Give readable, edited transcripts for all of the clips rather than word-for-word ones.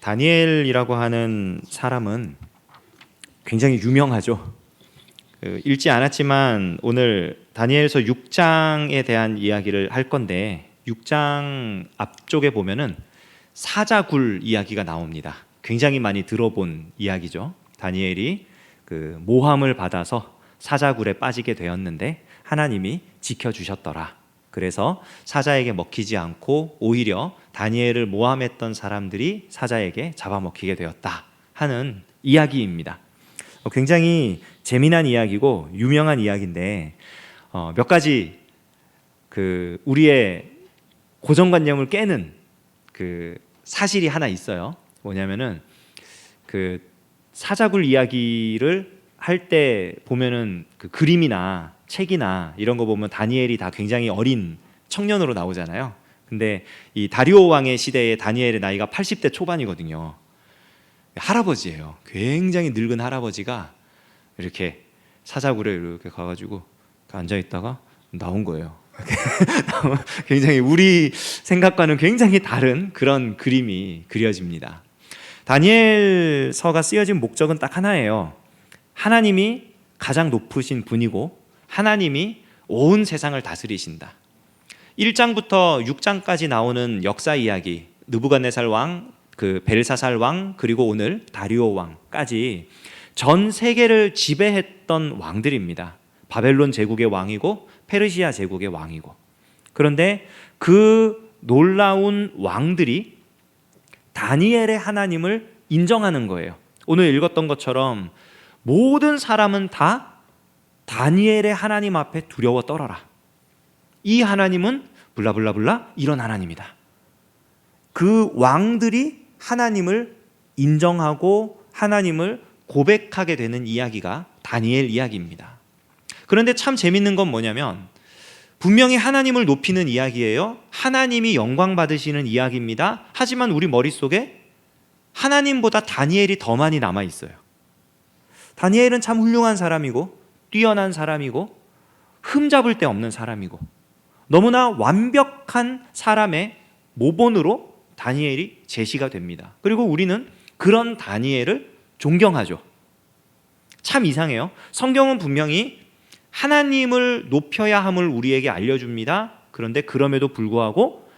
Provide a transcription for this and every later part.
다니엘이라고 하는 사람은 굉장히 유명하죠. 읽지 않았지만 오늘 다니엘서 6장에 대한 이야기를 할 건데 6장 앞쪽에 보면은 사자굴 이야기가 나옵니다. 굉장히 많이 들어본 이야기죠. 다니엘이 그 모함을 받아서 사자굴에 빠지게 되었는데 하나님이 지켜주셨더라. 그래서 사자에게 먹히지 않고 오히려 다니엘을 모함했던 사람들이 사자에게 잡아먹히게 되었다 하는 이야기입니다. 굉장히 재미난 이야기고 유명한 이야기인데 몇 가지 우리의 고정관념을 깨는 사실이 하나 있어요. 뭐냐면은 사자굴 이야기를 할 때 보면은 그림이나 책이나 이런 거 보면 다니엘이 다 굉장히 어린 청년으로 나오잖아요. 근데 이 다리오 왕의 시대에 다니엘의 나이가 80대 초반이거든요. 할아버지예요. 굉장히 늙은 할아버지가 이렇게 사자굴에 이렇게 가가지고 앉아 있다가 나온 거예요. 굉장히 우리 생각과는 굉장히 다른 그런 그림이 그려집니다. 다니엘서가 쓰여진 목적은 딱 하나예요. 하나님이 가장 높으신 분이고 하나님이 온 세상을 다스리신다. 1장부터 6장까지 나오는 역사 이야기, 느부갓네살 왕, 벨사살 왕, 그리고 오늘 다리오 왕까지 전 세계를 지배했던 왕들입니다. 바벨론 제국의 왕이고 페르시아 제국의 왕이고. 그런데 그 놀라운 왕들이 다니엘의 하나님을 인정하는 거예요. 오늘 읽었던 것처럼 모든 사람은 다 다니엘의 하나님 앞에 두려워 떨어라. 이 하나님은 블라블라블라 이런 하나님이다. 그 왕들이 하나님을 인정하고 하나님을 고백하게 되는 이야기가 다니엘 이야기입니다. 그런데 참 재밌는 건 뭐냐면 분명히 하나님을 높이는 이야기예요. 하나님이 영광 받으시는 이야기입니다. 하지만 우리 머릿속에 하나님보다 다니엘이 더 많이 남아 있어요. 다니엘은 참 훌륭한 사람이고 뛰어난 사람이고 흠잡을 데 없는 사람이고 너무나 완벽한 사람의 모본으로 다니엘이 제시가 됩니다. 그리고 우리는 그런 다니엘을 존경하죠. 참 이상해요. 성경은 분명히 하나님을 높여야 함을 우리에게 알려줍니다. 그런데 그럼에도 불구하고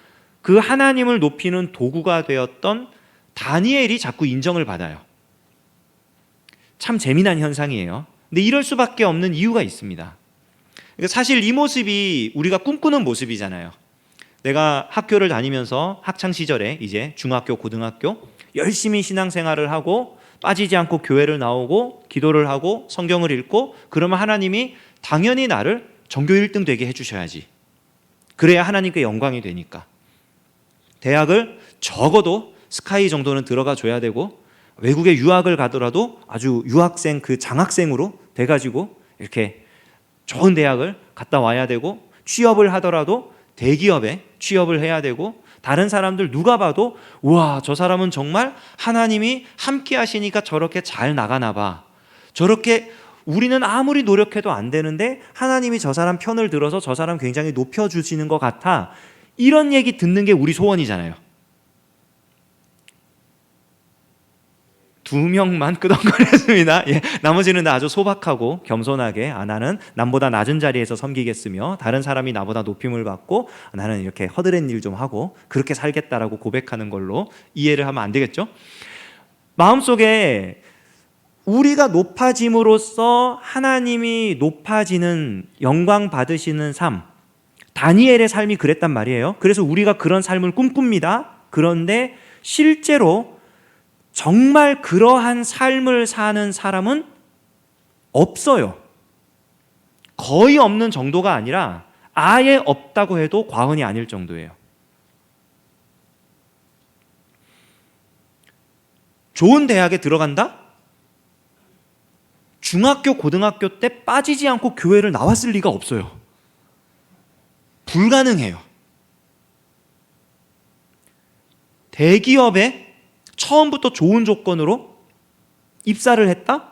그 하나님을 높이는 도구가 되었던 다니엘이 자꾸 인정을 받아요. 참 재미난 현상이에요. 근데 이럴 수밖에 없는 이유가 있습니다. 사실 이 모습이 우리가 꿈꾸는 모습이잖아요. 내가 학교를 다니면서 학창시절에 이제 중학교, 고등학교 열심히 신앙생활을 하고 빠지지 않고 교회를 나오고 기도를 하고 성경을 읽고 그러면 하나님이 당연히 나를 전교 1등 되게 해주셔야지. 그래야 하나님께 영광이 되니까. 대학을 적어도 스카이 정도는 들어가 줘야 되고 외국에 유학을 가더라도 아주 유학생 장학생으로 돼가지고 이렇게 좋은 대학을 갔다 와야 되고 취업을 하더라도 대기업에 취업을 해야 되고 다른 사람들 누가 봐도 우와 저 사람은 정말 하나님이 함께 하시니까 저렇게 잘 나가나 봐. 저렇게 우리는 아무리 노력해도 안 되는데 하나님이 저 사람 편을 들어서 저 사람 굉장히 높여주시는 것 같아. 이런 얘기 듣는 게 우리 소원이잖아요. 2명만 끄덕거렸습니다. 예, 나머지는 아주 소박하고 겸손하게 나는 남보다 낮은 자리에서 섬기겠으며 다른 사람이 나보다 높임을 받고 나는 이렇게 허드렛 일 좀 하고 그렇게 살겠다라고 고백하는 걸로 이해를 하면 안 되겠죠? 마음속에 우리가 높아짐으로써 하나님이 높아지는 영광 받으시는 삶, 다니엘의 삶이 그랬단 말이에요. 그래서 우리가 그런 삶을 꿈꿉니다. 그런데 실제로 정말 그러한 삶을 사는 사람은 없어요. 거의 없는 정도가 아니라 아예 없다고 해도 과언이 아닐 정도예요. 좋은 대학에 들어간다? 중학교, 고등학교 때 빠지지 않고 교회를 나왔을 리가 없어요. 불가능해요. 대기업에 처음부터 좋은 조건으로 입사를 했다?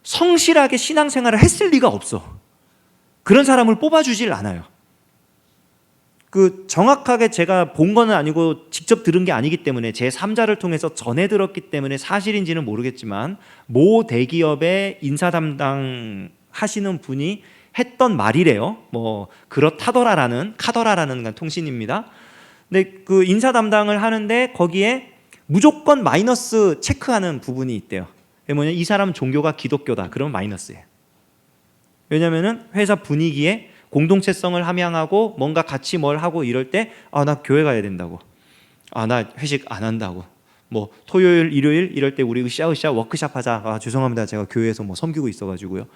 성실하게 신앙생활을 했을 리가 없어. 그런 사람을 뽑아주질 않아요. 정확하게 제가 본 거는 아니고 직접 들은 게 아니기 때문에 제 3자를 통해서 전해 들었기 때문에 사실인지는 모르겠지만 모 대기업의 인사 담당 하시는 분이 했던 말이래요. 뭐 그렇다더라라는 카더라라는 통신입니다. 근데 그 인사 담당을 하는데 거기에 무조건 마이너스 체크하는 부분이 있대요. 그게 뭐냐, 이 사람 종교가 기독교다 그러면 마이너스예요. 왜냐면은 회사 분위기에 공동체성을 함양하고 뭔가 같이 뭘 하고 이럴 때 나 교회 가야 된다고, 나 회식 안 한다고, 뭐 토요일 일요일 이럴 때 우리 으쌰으쌰 워크샵 하자, 죄송합니다 제가 교회에서 뭐 섬기고 있어가지고요.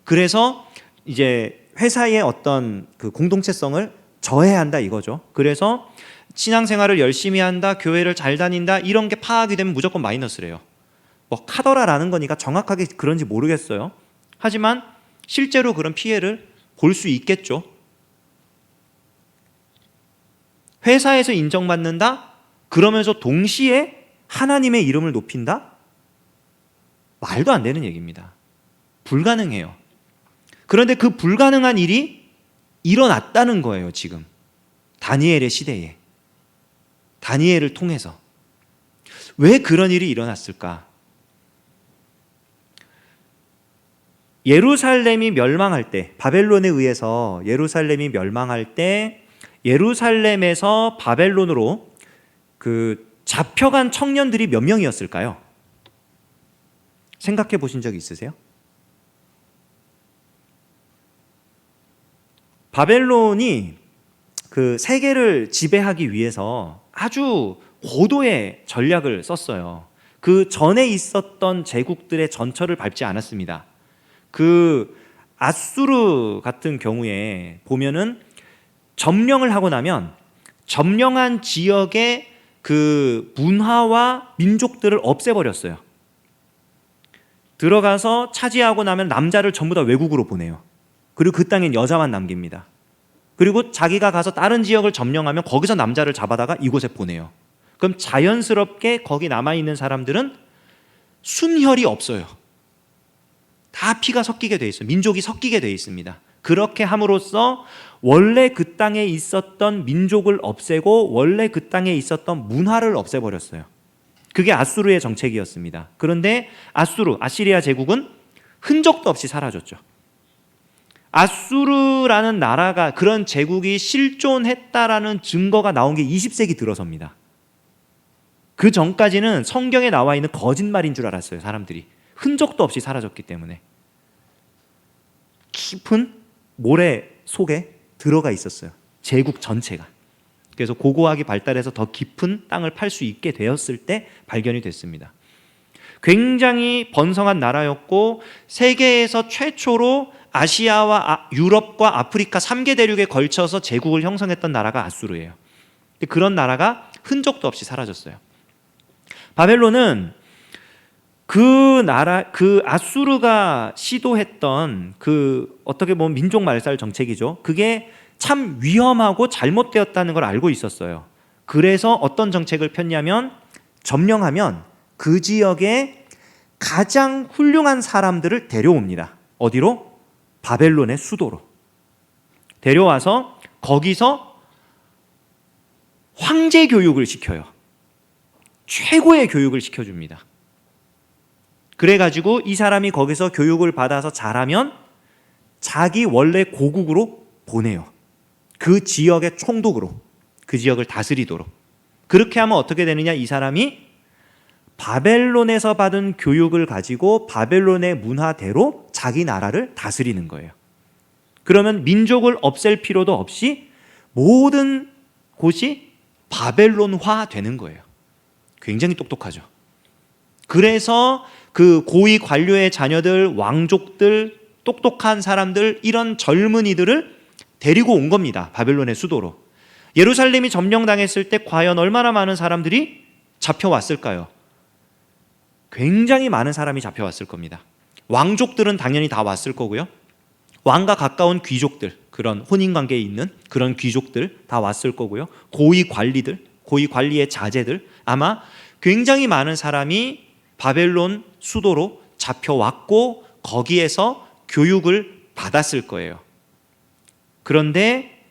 그래서 이제 회사의 어떤 그 공동체성을 저해한다 이거죠. 그래서 신앙생활을 열심히 한다, 교회를 잘 다닌다 이런 게 파악이 되면 무조건 마이너스래요. 뭐 카더라라는 거니까 정확하게 그런지 모르겠어요. 하지만 실제로 그런 피해를 볼 수 있겠죠. 회사에서 인정받는다? 그러면서 동시에 하나님의 이름을 높인다? 말도 안 되는 얘기입니다. 불가능해요. 그런데 그 불가능한 일이 일어났다는 거예요. 지금 다니엘의 시대에, 다니엘을 통해서. 왜 그런 일이 일어났을까? 예루살렘이 멸망할 때, 바벨론에 의해서 예루살렘이 멸망할 때 예루살렘에서 바벨론으로 잡혀간 청년들이 몇 명이었을까요? 생각해 보신 적 있으세요? 바벨론이 그 세계를 지배하기 위해서 아주 고도의 전략을 썼어요. 그 전에 있었던 제국들의 전철을 밟지 않았습니다. 그 아수르 같은 경우에 보면은 점령을 하고 나면 점령한 지역의 그 문화와 민족들을 없애버렸어요. 들어가서 차지하고 나면 남자를 전부 다 외국으로 보내요. 그리고 그 땅엔 여자만 남깁니다. 그리고 자기가 가서 다른 지역을 점령하면 거기서 남자를 잡아다가 이곳에 보내요. 그럼 자연스럽게 거기 남아있는 사람들은 순혈이 없어요. 다 피가 섞이게 돼 있어요. 민족이 섞이게 돼 있습니다. 그렇게 함으로써 원래 그 땅에 있었던 민족을 없애고 원래 그 땅에 있었던 문화를 없애버렸어요. 그게 아수르의 정책이었습니다. 그런데 아시리아 제국은 흔적도 없이 사라졌죠. 아수르라는 나라가, 그런 제국이 실존했다라는 증거가 나온 게 20세기 들어서입니다. 그 전까지는 성경에 나와 있는 거짓말인 줄 알았어요. 사람들이 흔적도 없이 사라졌기 때문에. 깊은 모래 속에 들어가 있었어요. 제국 전체가. 그래서 고고학이 발달해서 더 깊은 땅을 팔 수 있게 되었을 때 발견이 됐습니다. 굉장히 번성한 나라였고 세계에서 최초로 아시아와 유럽과 아프리카 3개 대륙에 걸쳐서 제국을 형성했던 나라가 아수르예요. 그런 나라가 흔적도 없이 사라졌어요. 바벨론은 그 아수르가 시도했던 어떻게 보면 민족 말살 정책이죠. 그게 참 위험하고 잘못되었다는 걸 알고 있었어요. 그래서 어떤 정책을 폈냐면, 점령하면 그 지역에 가장 훌륭한 사람들을 데려옵니다. 어디로? 바벨론의 수도로 데려와서 거기서 황제 교육을 시켜요. 최고의 교육을 시켜줍니다. 그래가지고 이 사람이 거기서 교육을 받아서 잘하면 자기 원래 고국으로 보내요. 그 지역의 총독으로, 그 지역을 다스리도록. 그렇게 하면 어떻게 되느냐, 이 사람이 바벨론에서 받은 교육을 가지고 바벨론의 문화대로 자기 나라를 다스리는 거예요. 그러면 민족을 없앨 필요도 없이 모든 곳이 바벨론화 되는 거예요. 굉장히 똑똑하죠. 그래서 그 고위 관료의 자녀들, 왕족들, 똑똑한 사람들, 이런 젊은이들을 데리고 온 겁니다. 바벨론의 수도로. 예루살렘이 점령당했을 때 과연 얼마나 많은 사람들이 잡혀왔을까요? 굉장히 많은 사람이 잡혀왔을 겁니다. 왕족들은 당연히 다 왔을 거고요. 왕과 가까운 귀족들, 그런 혼인관계에 있는 그런 귀족들 다 왔을 거고요. 고위 관리들, 고위 관리의 자제들, 아마 굉장히 많은 사람이 바벨론 수도로 잡혀왔고 거기에서 교육을 받았을 거예요. 그런데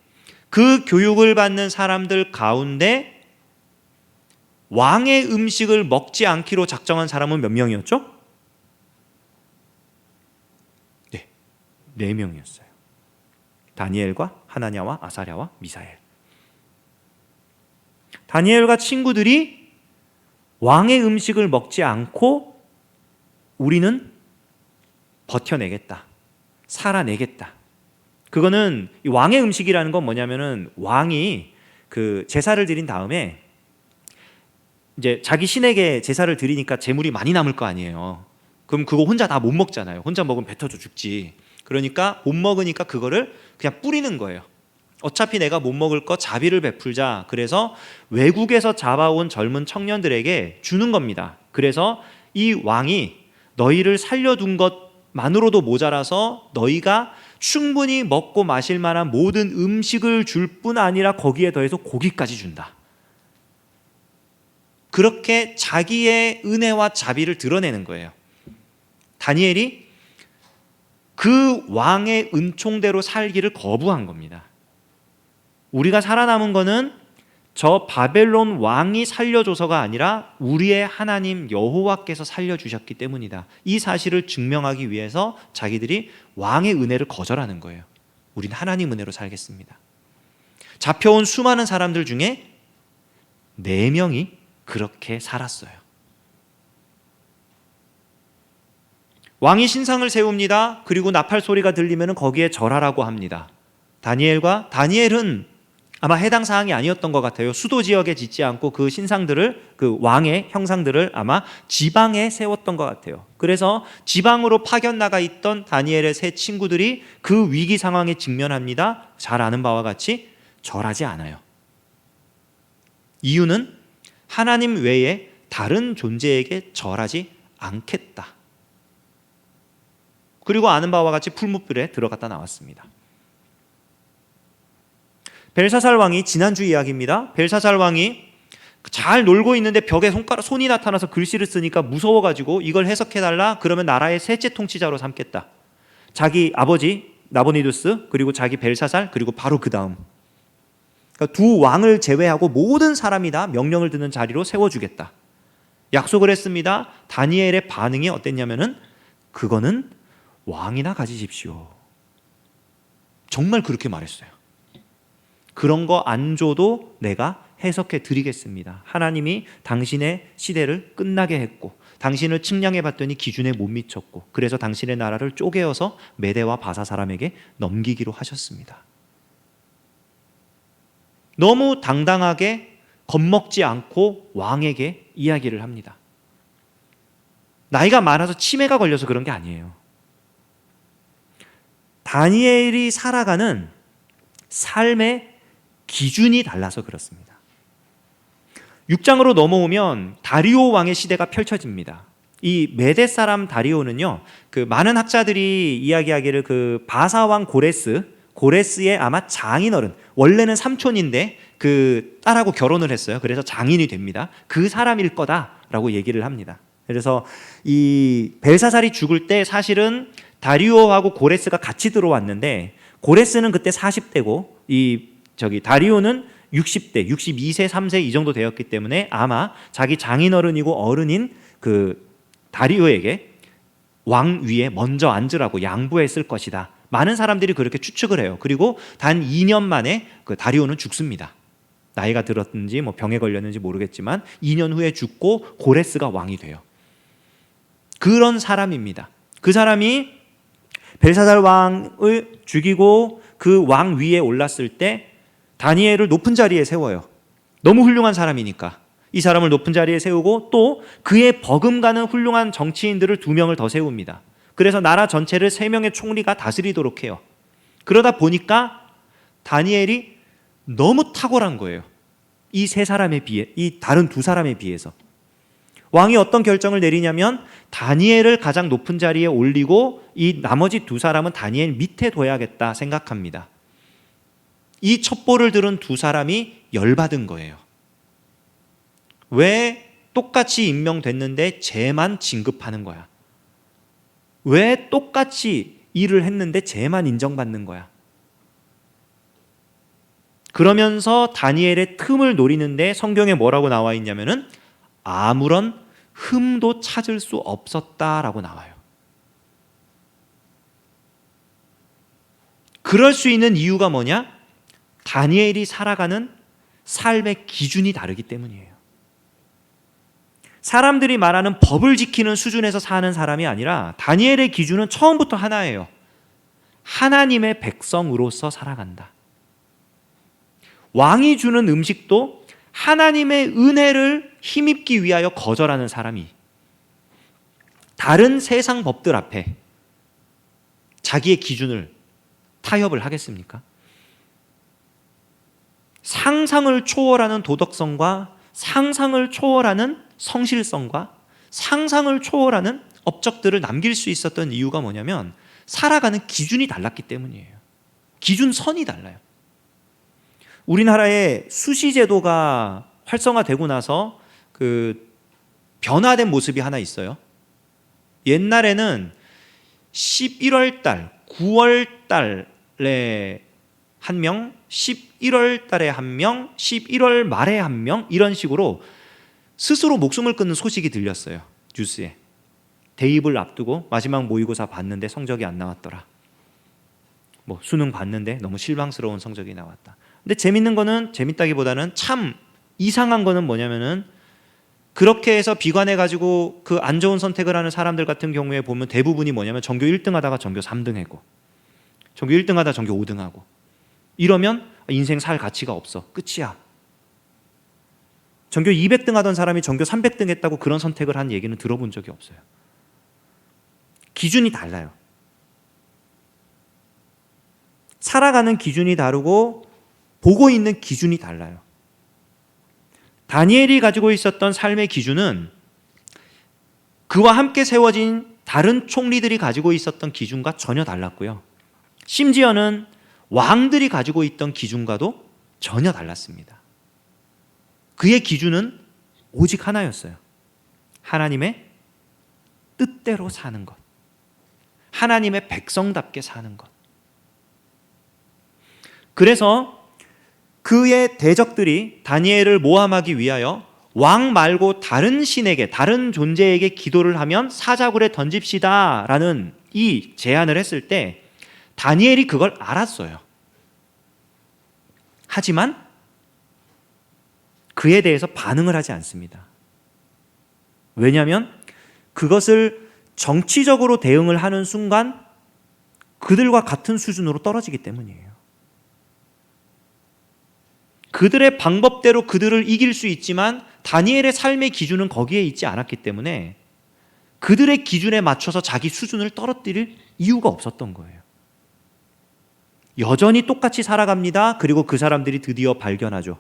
그 교육을 받는 사람들 가운데 왕의 음식을 먹지 않기로 작정한 사람은 몇 명이었죠? 네, 4명이었어요. 다니엘과 하나냐와 아사랴와 미사엘. 다니엘과 친구들이 왕의 음식을 먹지 않고 우리는 버텨내겠다, 살아내겠다. 그거는 이 왕의 음식이라는 건 뭐냐면은 왕이 그 제사를 드린 다음에 이제 자기 신에게 제사를 드리니까 재물이 많이 남을 거 아니에요. 그럼 그거 혼자 다 못 먹잖아요. 혼자 먹으면 배 터져 죽지. 그러니까 못 먹으니까 그거를 그냥 뿌리는 거예요. 어차피 내가 못 먹을 거 자비를 베풀자. 그래서 외국에서 잡아온 젊은 청년들에게 주는 겁니다. 그래서 이 왕이 너희를 살려둔 것만으로도 모자라서 너희가 충분히 먹고 마실 만한 모든 음식을 줄 뿐 아니라 거기에 더해서 고기까지 준다. 그렇게 자기의 은혜와 자비를 드러내는 거예요. 다니엘이 그 왕의 은총대로 살기를 거부한 겁니다. 우리가 살아남은 거는 저 바벨론 왕이 살려줘서가 아니라 우리의 하나님 여호와께서 살려주셨기 때문이다. 이 사실을 증명하기 위해서 자기들이 왕의 은혜를 거절하는 거예요. 우린 하나님 은혜로 살겠습니다. 잡혀온 수많은 사람들 중에 4명이 그렇게 살았어요. 왕이 신상을 세웁니다. 그리고 나팔 소리가 들리면 거기에 절하라고 합니다. 다니엘은 아마 해당 사항이 아니었던 것 같아요. 수도 지역에 짓지 않고 그 신상들을, 그 왕의 형상들을 아마 지방에 세웠던 것 같아요. 그래서 지방으로 파견 나가 있던 다니엘의 세 친구들이 그 위기 상황에 직면합니다. 잘 아는 바와 같이 절하지 않아요. 이유는 하나님 외에 다른 존재에게 절하지 않겠다. 그리고 아는 바와 같이 풀무불에 들어갔다 나왔습니다. 벨사살 왕이, 지난주 이야기입니다. 벨사살 왕이 잘 놀고 있는데 벽에 손이 나타나서 글씨를 쓰니까 무서워가지고 이걸 해석해달라. 그러면 나라의 셋째 통치자로 삼겠다. 자기 아버지 나보니두스, 그리고 자기 벨사살, 그리고 바로 그 다음, 그러니까 두 왕을 제외하고 모든 사람이 다 명령을 듣는 자리로 세워주겠다. 약속을 했습니다. 다니엘의 반응이 어땠냐면은 그거는 왕이나 가지십시오. 정말 그렇게 말했어요. 그런 거 안 줘도 내가 해석해 드리겠습니다. 하나님이 당신의 시대를 끝나게 했고 당신을 측량해 봤더니 기준에 못 미쳤고 그래서 당신의 나라를 쪼개어서 메대와 바사 사람에게 넘기기로 하셨습니다. 너무 당당하게 겁먹지 않고 왕에게 이야기를 합니다. 나이가 많아서 치매가 걸려서 그런 게 아니에요. 다니엘이 살아가는 삶의 기준이 달라서 그렇습니다. 6장으로 넘어오면 다리오 왕의 시대가 펼쳐집니다. 이 메대 사람 다리오는요, 그 많은 학자들이 이야기하기를 그 바사 왕 고레스의 아마 장인어른, 원래는 삼촌인데 그 딸하고 결혼을 했어요. 그래서 장인이 됩니다. 그 사람일 거다라고 얘기를 합니다. 그래서 이 벨사살이 죽을 때 사실은 다리오하고 고레스가 같이 들어왔는데 고레스는 그때 40대고 다리오는 60대, 62세, 3세 이 정도 되었기 때문에 아마 자기 장인어른이고 어른인 그 다리오에게 왕 위에 먼저 앉으라고 양보했을 것이다. 많은 사람들이 그렇게 추측을 해요. 그리고 단 2년 만에 그 다리오는 죽습니다. 나이가 들었는지 뭐 병에 걸렸는지 모르겠지만 2년 후에 죽고 고레스가 왕이 돼요. 그런 사람입니다. 그 사람이 벨사살 왕을 죽이고 그 왕 위에 올랐을 때 다니엘을 높은 자리에 세워요. 너무 훌륭한 사람이니까 이 사람을 높은 자리에 세우고 또 그의 버금가는 훌륭한 정치인들을 2명을 더 세웁니다. 그래서 나라 전체를 3명의 총리가 다스리도록 해요. 그러다 보니까 다니엘이 너무 탁월한 거예요. 이 다른 2사람에 비해서. 왕이 어떤 결정을 내리냐면 다니엘을 가장 높은 자리에 올리고 이 나머지 2사람은 다니엘 밑에 둬야겠다 생각합니다. 이 첩보를 들은 2사람이 열받은 거예요. 왜 똑같이 임명됐는데 쟤만 진급하는 거야? 왜 똑같이 일을 했는데 쟤만 인정받는 거야? 그러면서 다니엘의 틈을 노리는데 성경에 뭐라고 나와 있냐면은 아무런 흠도 찾을 수 없었다라고 나와요. 그럴 수 있는 이유가 뭐냐? 다니엘이 살아가는 삶의 기준이 다르기 때문이에요. 사람들이 말하는 법을 지키는 수준에서 사는 사람이 아니라 다니엘의 기준은 처음부터 하나예요. 하나님의 백성으로서 살아간다. 왕이 주는 음식도 하나님의 은혜를 힘입기 위하여 거절하는 사람이 다른 세상 법들 앞에 자기의 기준을 타협을 하겠습니까? 상상을 초월하는 도덕성과 상상을 초월하는 성실성과 상상을 초월하는 업적들을 남길 수 있었던 이유가 뭐냐면 살아가는 기준이 달랐기 때문이에요. 기준선이 달라요. 우리나라의 수시제도가 활성화되고 나서 그 변화된 모습이 하나 있어요. 옛날에는 11월 달, 9월 달에 한 명, 11월 달에 한 명, 11월 말에 한 명, 이런 식으로 스스로 목숨을 끊는 소식이 들렸어요. 뉴스에. 대입을 앞두고 마지막 모의고사 봤는데 성적이 안 나왔더라. 뭐 수능 봤는데 너무 실망스러운 성적이 나왔다. 근데 재밌는 거는, 재밌다기보다는 참 이상한 거는 뭐냐면은 그렇게 해서 비관해가지고 그 안 좋은 선택을 하는 사람들 같은 경우에 보면 대부분이 뭐냐면 전교 1등 하다가 전교 3등 하고 전교 1등 하다가 전교 5등 하고 이러면 인생 살 가치가 없어. 끝이야. 전교 200등 하던 사람이 전교 300등 했다고 그런 선택을 한 얘기는 들어본 적이 없어요. 기준이 달라요. 살아가는 기준이 다르고 보고 있는 기준이 달라요. 다니엘이 가지고 있었던 삶의 기준은 그와 함께 세워진 다른 총리들이 가지고 있었던 기준과 전혀 달랐고요. 심지어는 왕들이 가지고 있던 기준과도 전혀 달랐습니다. 그의 기준은 오직 하나였어요. 하나님의 뜻대로 사는 것. 하나님의 백성답게 사는 것. 그래서 그의 대적들이 다니엘을 모함하기 위하여 왕 말고 다른 신에게, 다른 존재에게 기도를 하면 사자굴에 던집시다 라는 이 제안을 했을 때 다니엘이 그걸 알았어요. 하지만 그에 대해서 반응을 하지 않습니다. 왜냐하면 그것을 정치적으로 대응을 하는 순간 그들과 같은 수준으로 떨어지기 때문이에요. 그들의 방법대로 그들을 이길 수 있지만 다니엘의 삶의 기준은 거기에 있지 않았기 때문에 그들의 기준에 맞춰서 자기 수준을 떨어뜨릴 이유가 없었던 거예요. 여전히 똑같이 살아갑니다. 그리고 그 사람들이 드디어 발견하죠.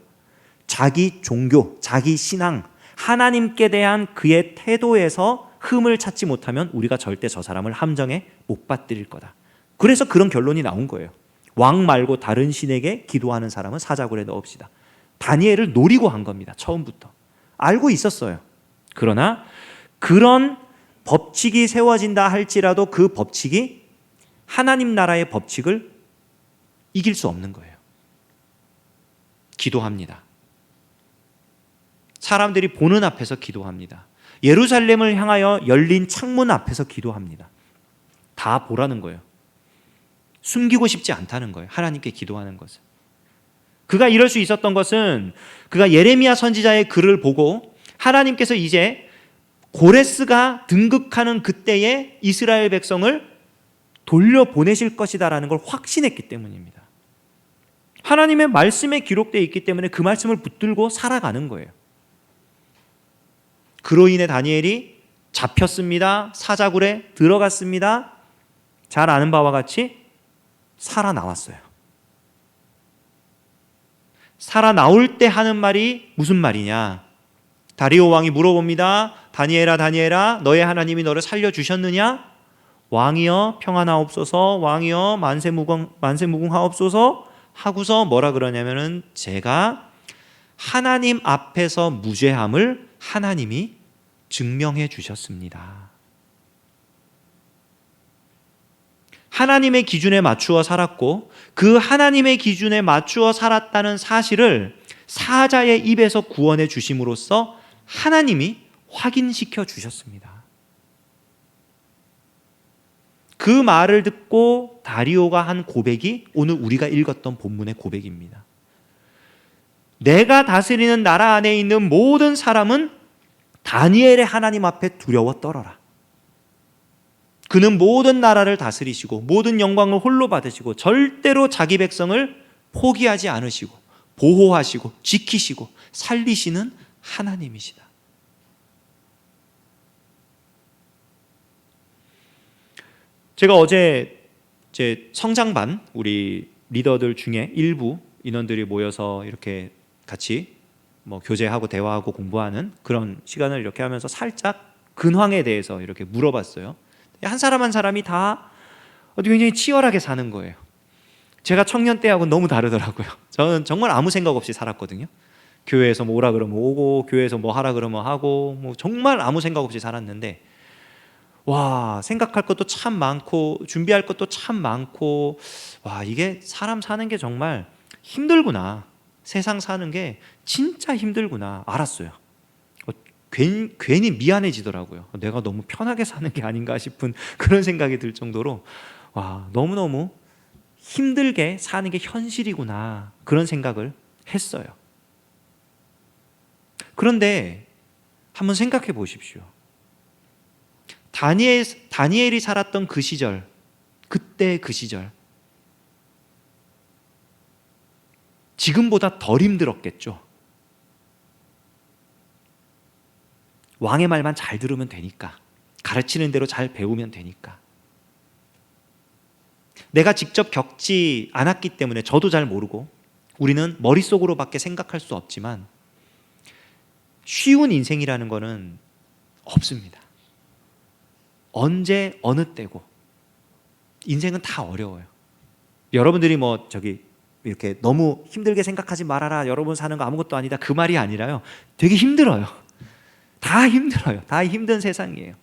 자기 종교, 자기 신앙, 하나님께 대한 그의 태도에서 흠을 찾지 못하면 우리가 절대 저 사람을 함정에 못 받들일 거다. 그래서 그런 결론이 나온 거예요. 왕 말고 다른 신에게 기도하는 사람은 사자굴에 넣읍시다. 다니엘을 노리고 한 겁니다. 처음부터. 알고 있었어요. 그러나 그런 법칙이 세워진다 할지라도 그 법칙이 하나님 나라의 법칙을 이길 수 없는 거예요. 기도합니다. 사람들이 보는 앞에서 기도합니다. 예루살렘을 향하여 열린 창문 앞에서 기도합니다. 다 보라는 거예요. 숨기고 싶지 않다는 거예요. 하나님께 기도하는 것을. 그가 이럴 수 있었던 것은 그가 예레미야 선지자의 글을 보고 하나님께서 이제 고레스가 등극하는 그때에 이스라엘 백성을 돌려보내실 것이다라는 걸 확신했기 때문입니다. 하나님의 말씀에 기록되어 있기 때문에 그 말씀을 붙들고 살아가는 거예요. 그로 인해 다니엘이 잡혔습니다. 사자굴에 들어갔습니다. 잘 아는 바와 같이 살아나왔어요. 살아나올 때 하는 말이 무슨 말이냐? 다리오 왕이 물어봅니다. 다니엘아, 다니엘아, 너의 하나님이 너를 살려주셨느냐? 왕이여 평안하옵소서, 왕이여 만세무궁하옵소서 하고서 뭐라 그러냐면은 제가 하나님 앞에서 무죄함을 하나님이 증명해 주셨습니다. 하나님의 기준에 맞추어 살았고 그 하나님의 기준에 맞추어 살았다는 사실을 사자의 입에서 구원해 주심으로써 하나님이 확인시켜 주셨습니다. 그 말을 듣고 다리오가 한 고백이 오늘 우리가 읽었던 본문의 고백입니다. 내가 다스리는 나라 안에 있는 모든 사람은 다니엘의 하나님 앞에 두려워 떨어라. 그는 모든 나라를 다스리시고 모든 영광을 홀로 받으시고 절대로 자기 백성을 포기하지 않으시고 보호하시고 지키시고 살리시는 하나님이시다. 제가 어제 제 성장반 우리 리더들 중에 일부 인원들이 모여서 이렇게 같이 교제하고 대화하고 공부하는 그런 시간을 이렇게 하면서 살짝 근황에 대해서 이렇게 물어봤어요. 한 사람 한 사람이 다 굉장히 치열하게 사는 거예요. 제가 청년 때하고는 너무 다르더라고요. 저는 정말 아무 생각 없이 살았거든요. 교회에서 뭐 오라 그러면 오고 교회에서 뭐 하라 그러면 하고 정말 아무 생각 없이 살았는데 와, 생각할 것도 참 많고 준비할 것도 참 많고 와, 이게 사람 사는 게 정말 힘들구나. 세상 사는 게 진짜 힘들구나 알았어요. 괜히 미안해지더라고요. 내가 너무 편하게 사는 게 아닌가 싶은 그런 생각이 들 정도로 와, 너무너무 힘들게 사는 게 현실이구나 그런 생각을 했어요. 그런데 한번 생각해 보십시오. 다니엘이 살았던 그 시절, 그때 그 시절 지금보다 덜 힘들었겠죠. 왕의 말만 잘 들으면 되니까, 가르치는 대로 잘 배우면 되니까. 내가 직접 겪지 않았기 때문에 저도 잘 모르고 우리는 머릿속으로밖에 생각할 수 없지만 쉬운 인생이라는 거는 없습니다. 언제 어느 때고 인생은 다 어려워요. 여러분들이 이렇게 너무 힘들게 생각하지 말아라, 여러분 사는 거 아무것도 아니다, 그 말이 아니라요. 되게 힘들어요. 다 힘들어요. 다 힘든 세상이에요.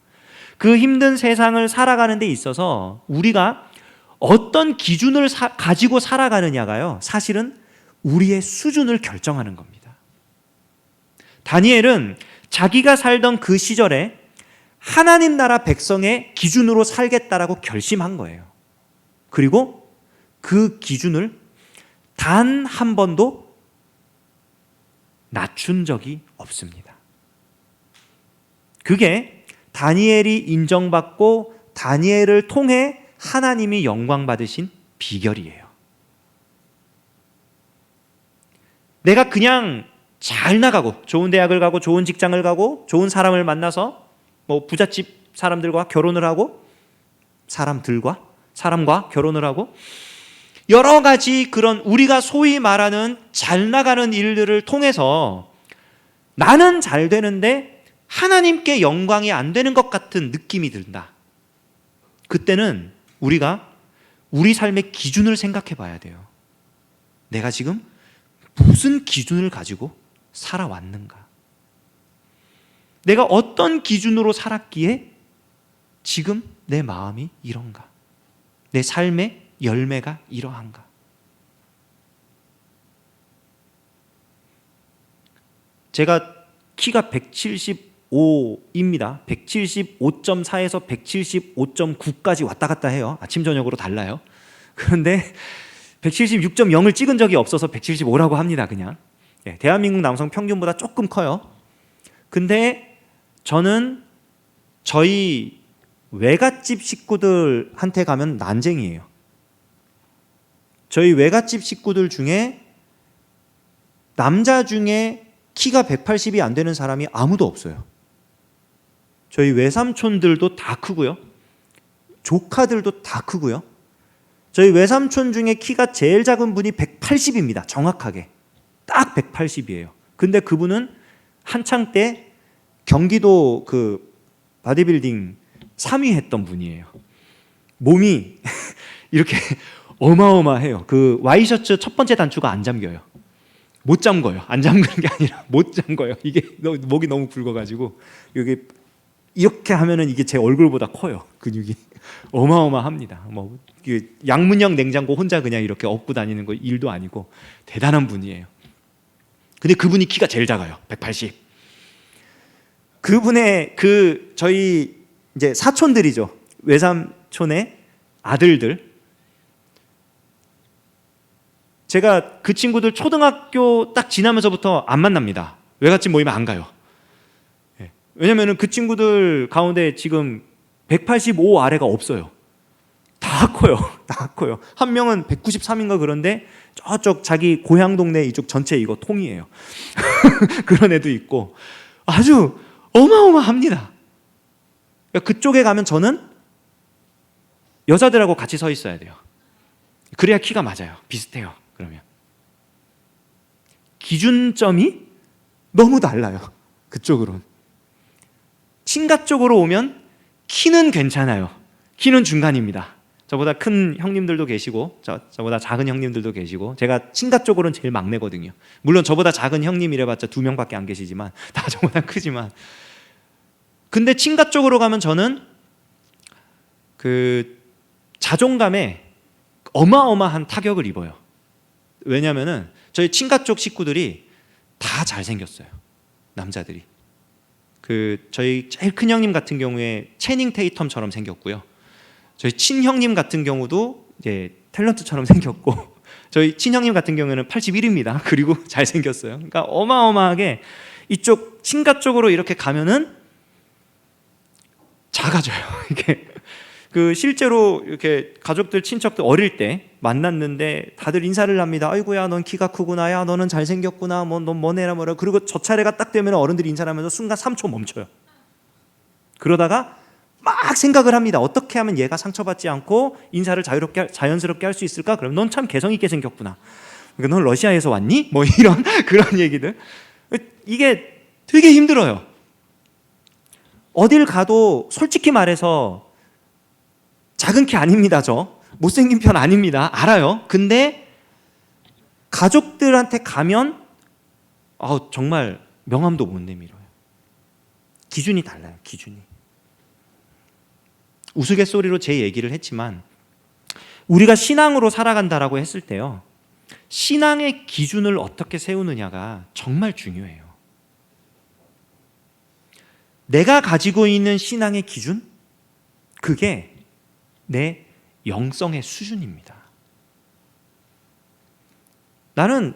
그 힘든 세상을 살아가는 데 있어서 우리가 어떤 기준을 가지고 살아가느냐가요, 사실은 우리의 수준을 결정하는 겁니다. 다니엘은 자기가 살던 그 시절에 하나님 나라 백성의 기준으로 살겠다라고 결심한 거예요. 그리고 그 기준을 단 한 번도 낮춘 적이 없습니다. 그게 다니엘이 인정받고 다니엘을 통해 하나님이 영광 받으신 비결이에요. 내가 그냥 잘 나가고 좋은 대학을 가고 좋은 직장을 가고 좋은 사람을 만나서 부잣집 사람들과 결혼을 하고 사람과 결혼을 하고 여러 가지 그런 우리가 소위 말하는 잘 나가는 일들을 통해서 나는 잘 되는데 하나님께 영광이 안 되는 것 같은 느낌이 든다. 그때는 우리가 우리 삶의 기준을 생각해 봐야 돼요. 내가 지금 무슨 기준을 가지고 살아왔는가? 내가 어떤 기준으로 살았기에 지금 내 마음이 이런가? 내 삶의 열매가 이러한가? 제가 키가 175입니다. 175.4에서 175.9까지 왔다 갔다 해요. 아침 저녁으로 달라요. 그런데 176.0을 찍은 적이 없어서 175라고 합니다. 그냥 대한민국 남성 평균보다 조금 커요. 근데 저는 저희 외갓집 식구들한테 가면 난쟁이에요. 저희 외갓집 식구들 중에 남자 중에 키가 180이 안 되는 사람이 아무도 없어요. 저희 외삼촌들도 다 크고요. 조카들도 다 크고요. 저희 외삼촌 중에 키가 제일 작은 분이 180입니다. 정확하게. 딱 180이에요. 근데 그분은 한창 때 경기도 그 바디빌딩 3위 했던 분이에요. 몸이 이렇게 어마어마해요. 그 와이셔츠 첫 번째 단추가 안 잠겨요. 못 잠궈요. 안 잠그는 게 아니라 못 잠궈요. 이게 목이 너무 굵어가지고 여기 이렇게 하면은 이게 제 얼굴보다 커요. 근육이. 어마어마합니다. 뭐 양문형 냉장고 혼자 그냥 이렇게 업고 다니는 거 일도 아니고 대단한 분이에요. 근데 그분이 키가 제일 작아요. 180. 그분의 저희 이제 사촌들이죠. 외삼촌의 아들들. 제가 그 친구들 초등학교 딱 지나면서부터 안 만납니다. 외갓집 모이면 안 가요. 왜냐면은 그 친구들 가운데 지금 185 아래가 없어요. 다 커요. 다 커요. 한 명은 193인가 그런데 저쪽 자기 고향 동네 이쪽 전체 이거 통이에요. 그런 애도 있고 아주 어마어마합니다. 그러니까 그쪽에 가면 저는 여자들하고 같이 서 있어야 돼요. 그래야 키가 맞아요. 비슷해요. 그러면 기준점이 너무 달라요. 그쪽으로는. 친가 쪽으로 오면 키는 괜찮아요. 키는 중간입니다. 저보다 큰 형님들도 계시고 저보다 작은 형님들도 계시고 제가 친가 쪽으로는 제일 막내거든요. 물론 저보다 작은 형님 이래봤자 2명밖에 안 계시지만 다 저보다 크지만 근데 친가 쪽으로 가면 저는 그 자존감에 어마어마한 타격을 입어요. 왜냐면은 저희 친가 쪽 식구들이 다 잘생겼어요. 남자들이. 저희 제일 큰 형님 같은 경우에 채닝 테이텀처럼 생겼고요. 저희 친형님 같은 경우도 이제 탤런트처럼 생겼고 저희 친형님 같은 경우에는 81입니다. 그리고 잘생겼어요. 그러니까 어마어마하게 이쪽 친가 쪽으로 이렇게 가면은 작아져요. 이게 실제로 이렇게 가족들 친척들 어릴 때 만났는데 다들 인사를 합니다. 아이고야 넌 키가 크구나. 야 너는 잘생겼구나. 넌 뭐네라 뭐라. 그리고 저 차례가 딱 되면 어른들이 인사를 하면서 순간 3초 멈춰요. 그러다가 막 생각을 합니다. 어떻게 하면 얘가 상처받지 않고 인사를 자연스럽게 할 수 있을까? 그럼 넌 참 개성 있게 생겼구나. 그러니까 넌 러시아에서 왔니? 뭐 이런 그런 얘기들. 이게 되게 힘들어요. 어딜 가도 솔직히 말해서 작은 키 아닙니다. 저 못생긴 편 아닙니다. 알아요. 근데 가족들한테 가면 정말 명함도 못 내밀어요. 기준이 달라요. 기준이. 우스갯소리로 제 얘기를 했지만 우리가 신앙으로 살아간다라고 했을 때요. 신앙의 기준을 어떻게 세우느냐가 정말 중요해요. 내가 가지고 있는 신앙의 기준? 그게 내 영성의 수준입니다. 나는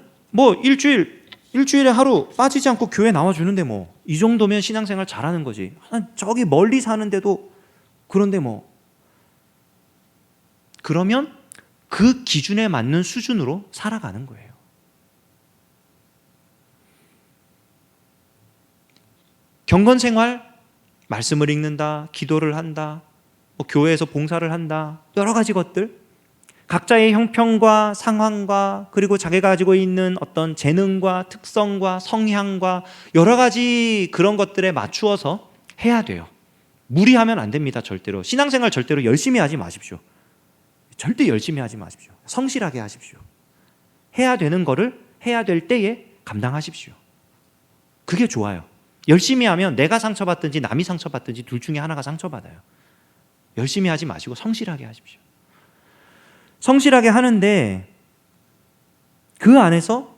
일주일에 하루 빠지지 않고 교회 나와주는데 이 정도면 신앙생활 잘하는 거지. 저기 멀리 사는데도 그런데 그러면 그 기준에 맞는 수준으로 살아가는 거예요. 경건생활, 말씀을 읽는다, 기도를 한다, 교회에서 봉사를 한다, 여러 가지 것들, 각자의 형편과 상황과 그리고 자기가 가지고 있는 어떤 재능과 특성과 성향과 여러 가지 그런 것들에 맞추어서 해야 돼요. 무리하면 안 됩니다. 절대로. 신앙생활 절대로 열심히 하지 마십시오. 절대 열심히 하지 마십시오. 성실하게 하십시오. 해야 되는 거를 해야 될 때에 감당하십시오. 그게 좋아요. 열심히 하면 내가 상처받든지 남이 상처받든지 둘 중에 하나가 상처받아요. 열심히 하지 마시고 성실하게 하십시오. 성실하게 하는데 그 안에서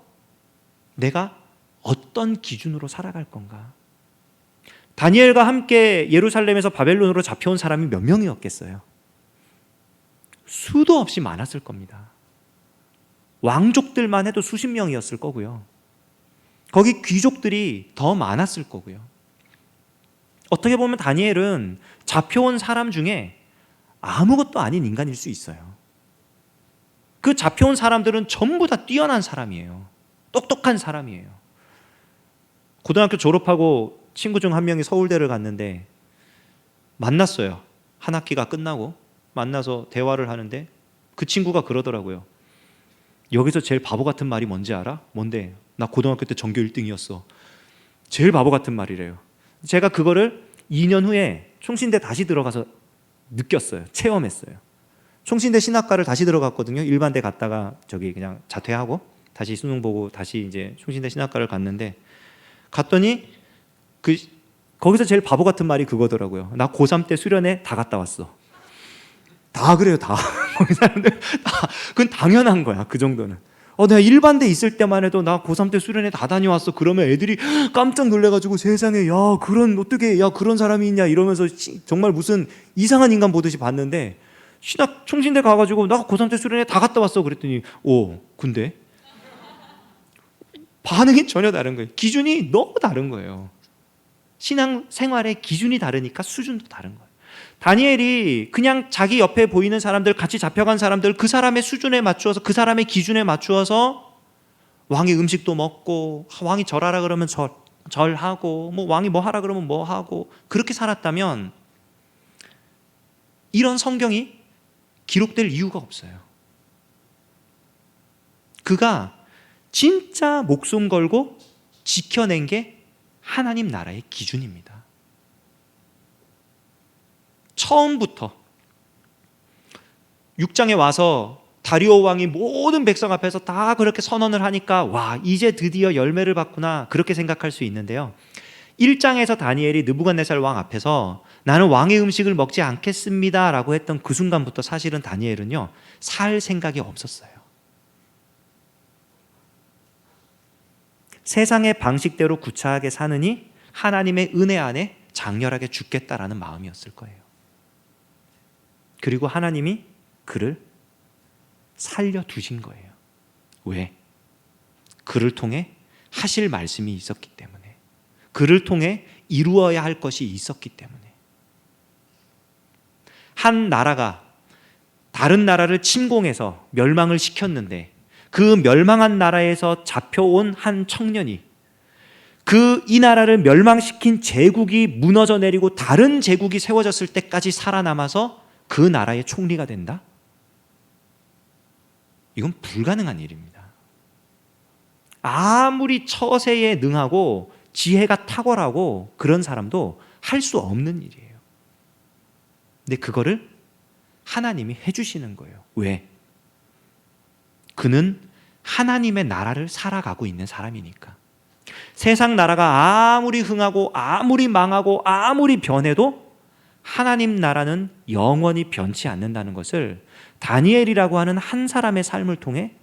내가 어떤 기준으로 살아갈 건가? 다니엘과 함께 예루살렘에서 바벨론으로 잡혀온 사람이 몇 명이었겠어요? 수도 없이 많았을 겁니다. 왕족들만 해도 수십 명이었을 거고요. 거기 귀족들이 더 많았을 거고요. 어떻게 보면 다니엘은 잡혀온 사람 중에 아무것도 아닌 인간일 수 있어요. 그 잡혀온 사람들은 전부 다 뛰어난 사람이에요. 똑똑한 사람이에요. 고등학교 졸업하고 친구 중 한 명이 서울대를 갔는데 만났어요. 한 학기가 끝나고 만나서 대화를 하는데 그 친구가 그러더라고요. 여기서 제일 바보 같은 말이 뭔지 알아? 뭔데? 나 고등학교 때 전교 1등이었어. 제일 바보 같은 말이래요. 제가 그거를 2년 후에 총신대 다시 들어가서 느꼈어요. 체험했어요. 총신대 신학과를 다시 들어갔거든요. 일반대 갔다가 그냥 자퇴하고 다시 수능 보고 다시 이제 총신대 신학과를 갔는데 갔더니 거기서 제일 바보 같은 말이 그거더라고요. 나 고3 때 수련회 다 갔다 왔어. 다 그래요, 다. 거기 사람들 다. 그건 당연한 거야, 그 정도는. 내가 일반대 있을 때만 해도 나 고3 때 수련회 다 다녀왔어. 그러면 애들이 깜짝 놀래가지고 세상에, 그런 사람이 있냐 이러면서 정말 무슨 이상한 인간 보듯이 봤는데, 신학 총신대 가가지고 나 고3 때 수련회 다 갔다 왔어. 그랬더니, 근데? 반응이 전혀 다른 거예요. 기준이 너무 다른 거예요. 신앙 생활의 기준이 다르니까 수준도 다른 거예요. 다니엘이 그냥 자기 옆에 보이는 사람들, 같이 잡혀간 사람들, 그 사람의 수준에 맞추어서, 그 사람의 기준에 맞추어서 왕이 음식도 먹고, 왕이 절하라 그러면 절하고, 왕이 뭐 하라 그러면 뭐 하고, 그렇게 살았다면 이런 성경이 기록될 이유가 없어요. 그가 진짜 목숨 걸고 지켜낸 게 하나님 나라의 기준입니다. 처음부터 6장에 와서 다리오 왕이 모든 백성 앞에서 다 그렇게 선언을 하니까 이제 드디어 열매를 받구나, 그렇게 생각할 수 있는데요, 1장에서 다니엘이 느부갓네살 왕 앞에서 나는 왕의 음식을 먹지 않겠습니다 라고 했던 그 순간부터 사실은 다니엘은요, 살 생각이 없었어요. 세상의 방식대로 구차하게 사느니 하나님의 은혜 안에 장렬하게 죽겠다라는 마음이었을 거예요. 그리고 하나님이 그를 살려두신 거예요. 왜? 그를 통해 하실 말씀이 있었기 때문에, 그를 통해 이루어야 할 것이 있었기 때문에. 한 나라가 다른 나라를 침공해서 멸망을 시켰는데, 그 멸망한 나라에서 잡혀온 한 청년이 이 나라를 멸망시킨 제국이 무너져 내리고 다른 제국이 세워졌을 때까지 살아남아서 그 나라의 총리가 된다? 이건 불가능한 일입니다. 아무리 처세에 능하고 지혜가 탁월하고 그런 사람도 할 수 없는 일이에요. 근데 그거를 하나님이 해주시는 거예요. 왜? 그는 하나님의 나라를 살아가고 있는 사람이니까. 세상 나라가 아무리 흥하고 아무리 망하고 아무리 변해도 하나님 나라는 영원히 변치 않는다는 것을 다니엘이라고 하는 한 사람의 삶을 통해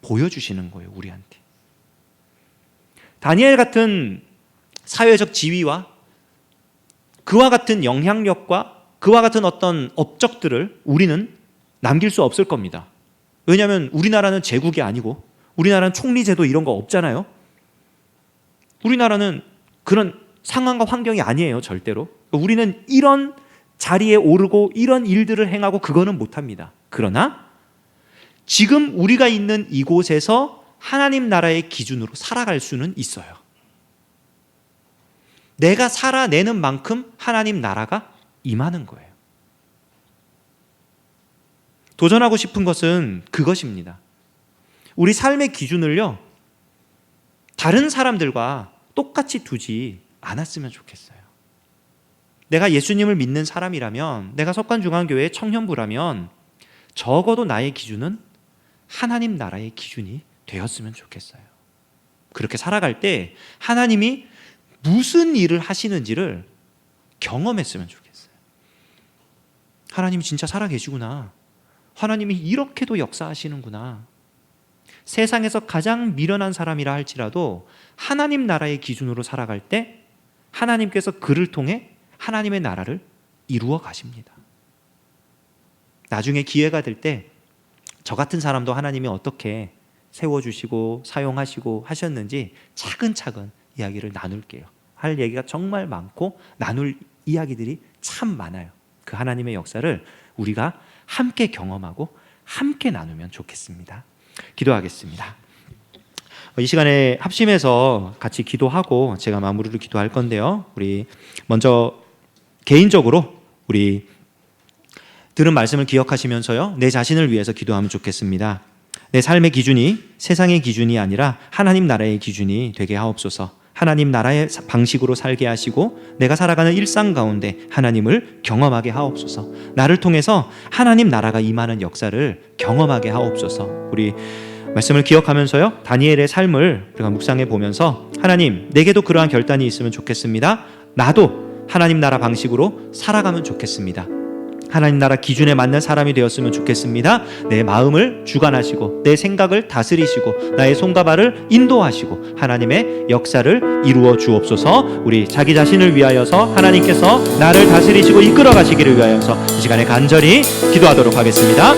보여주시는 거예요, 우리한테. 다니엘 같은 사회적 지위와 그와 같은 영향력과 그와 같은 어떤 업적들을 우리는 남길 수 없을 겁니다. 왜냐하면 우리나라는 제국이 아니고, 우리나라는 총리제도 이런 거 없잖아요. 우리나라는 그런 상황과 환경이 아니에요, 절대로. 우리는 이런 자리에 오르고 이런 일들을 행하고 그거는 못합니다. 그러나 지금 우리가 있는 이곳에서 하나님 나라의 기준으로 살아갈 수는 있어요. 내가 살아내는 만큼 하나님 나라가 임하는 거예요. 도전하고 싶은 것은 그것입니다. 우리 삶의 기준을요, 다른 사람들과 똑같이 두지 않았으면 좋겠어요. 내가 예수님을 믿는 사람이라면, 내가 석관중앙교회의 청년부라면 적어도 나의 기준은 하나님 나라의 기준이 되었으면 좋겠어요. 그렇게 살아갈 때 하나님이 무슨 일을 하시는지를 경험했으면 좋겠어요. 하나님이 진짜 살아계시구나. 하나님이 이렇게도 역사하시는구나. 세상에서 가장 미련한 사람이라 할지라도 하나님 나라의 기준으로 살아갈 때 하나님께서 그를 통해 하나님의 나라를 이루어 가십니다. 나중에 기회가 될 때 저 같은 사람도 하나님이 어떻게 세워주시고 사용하시고 하셨는지 차근차근 이야기를 나눌게요. 할 얘기가 정말 많고 나눌 이야기들이 참 많아요. 그 하나님의 역사를 우리가 함께 경험하고 함께 나누면 좋겠습니다. 기도하겠습니다. 이 시간에 합심해서 같이 기도하고 제가 마무리를 기도할 건데요, 우리 먼저 개인적으로 우리 들은 말씀을 기억하시면서요, 내 자신을 위해서 기도하면 좋겠습니다. 내 삶의 기준이 세상의 기준이 아니라 하나님 나라의 기준이 되게 하옵소서. 하나님 나라의 방식으로 살게 하시고 내가 살아가는 일상 가운데 하나님을 경험하게 하옵소서. 나를 통해서 하나님 나라가 임하는 역사를 경험하게 하옵소서. 우리 말씀을 기억하면서요, 다니엘의 삶을 우리가 묵상해 보면서 하나님, 내게도 그러한 결단이 있으면 좋겠습니다. 나도 하나님 나라 방식으로 살아가면 좋겠습니다. 하나님 나라 기준에 맞는 사람이 되었으면 좋겠습니다. 내 마음을 주관하시고 내 생각을 다스리시고 나의 손과 발을 인도하시고 하나님의 역사를 이루어 주옵소서. 우리 자기 자신을 위하여서 하나님께서 나를 다스리시고 이끌어 가시기를 위하여서 이 시간에 간절히 기도하도록 하겠습니다.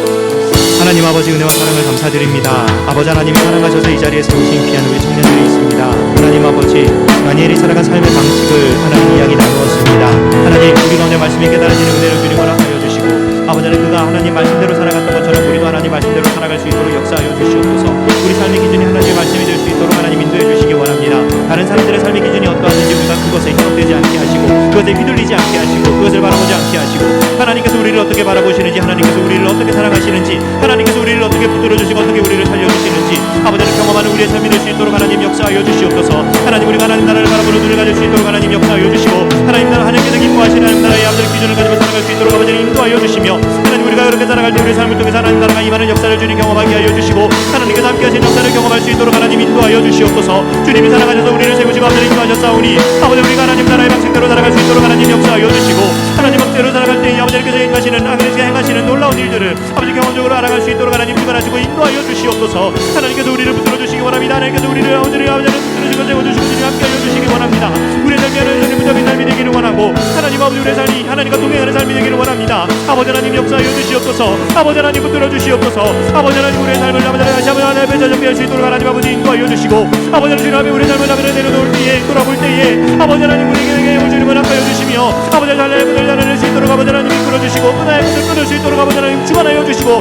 하나님 아버지 은혜와 사랑을 감사드립니다. 아버지 하나님이 사랑하셔서 이 자리에 세우신 귀한 우리 청년들이 있습니다. 하나님 아버지 다니엘이 살아간 삶의 방식을 하나님 이야기 나누었습니다. 하나님 우리 가운데 말씀이 깨달아지는 은혜를 주님 허락하여 주시고 아버지 하나님 그가 하나님 말씀대로 살아갔던 것처럼 우리도 하나님 말씀대로 살아갈 수 있도록 역사하여 주시옵소서. 우리 삶의 기준이 하나님의 말씀이 될 수 있도록 하나님 인도해 주시기 원합니다. 다른 사람들의 삶의 기준이 어떠하든지 우리가 그것에 현혹되지 않게 하시고 그것에 휘둘리지 않게 하시고 그것을 바라보지 않게 하시고 하나님께서 우리를 어떻게 바라보시는지 하나님께서 우리를 어떻게 사랑하시는지 하나님께서 우리를 어떻게 붙들어 주시고 어떻게 우리를 살려주시는지 아버지는 경험하는 우리의 삶이 될 수 있도록 하나님 역사하여 주시옵소서. 하나님 우리가 하나님 나라를 바라보는 눈을 가질 수 있도록 하나님 역사하여 주시고 하나님 나라 하나님께서 기뻐하시는 하나님 나라의 아버지의 기준을 가지고 살아갈 수 있도록 아버지는 인도하여 주시며 하나님 우리가 그렇게 살아갈 때 우리의 삶을 통해서 하나님 나라가 임하는 역사를 주님 경험하게 하여 주시고 하나님께서 함께 하신 역사를 경험할 수 있도록 하나님 인도하여 주시옵소서. 주님이 살아가셔서 우리를 세우시고 아버지는 인도하셨사오니 아버지 우리가 하나님 나라의 방식대로 살아갈 수 있도록 하나님 역사하여 주시고 하나님 방식대로 살아갈 때 이 아버지께서 행하시는 아버지가 행하시는 놀라운 일들을 아버지 경험적으로 알아갈 수 있도록 하나님 주관하시고 인도하여 주시옵소서. 하나님께서 우리를 붙들어 주시기 원합니다. 하나님께서 우리를 아버지를 붙들어주시고 세워주시고 주님 함께 하여 주시기 원합니다. 우리의 삶이 하나님 무적인 삶이 되기를 원하고 하나님 아버지 우리의 삶이 하나님과 동행하는 삶이 되기를 원합니다. 아버지 하나님 역사하여 주시옵소서. 아버지 하나님 붙들어 주시옵소서. 아버지 하나님 우리의 삶을 아버지 하나님 앞에 정비할 수 있도록 하나님 아버지 인도하여 주시고 아버지 하나님 주님 앞에 우리의 삶을 아버지 내려놓을 때에 돌아볼 때에 아버지 하나님 우리에게 주님을 함께 하여 주시며 아버지 하나님 문을 열어낼 수 있도록 아버지 하나님 이끌어 주시고 문화의 문을 끊을 수 있도록 아버지 하나님 주관하여 주시고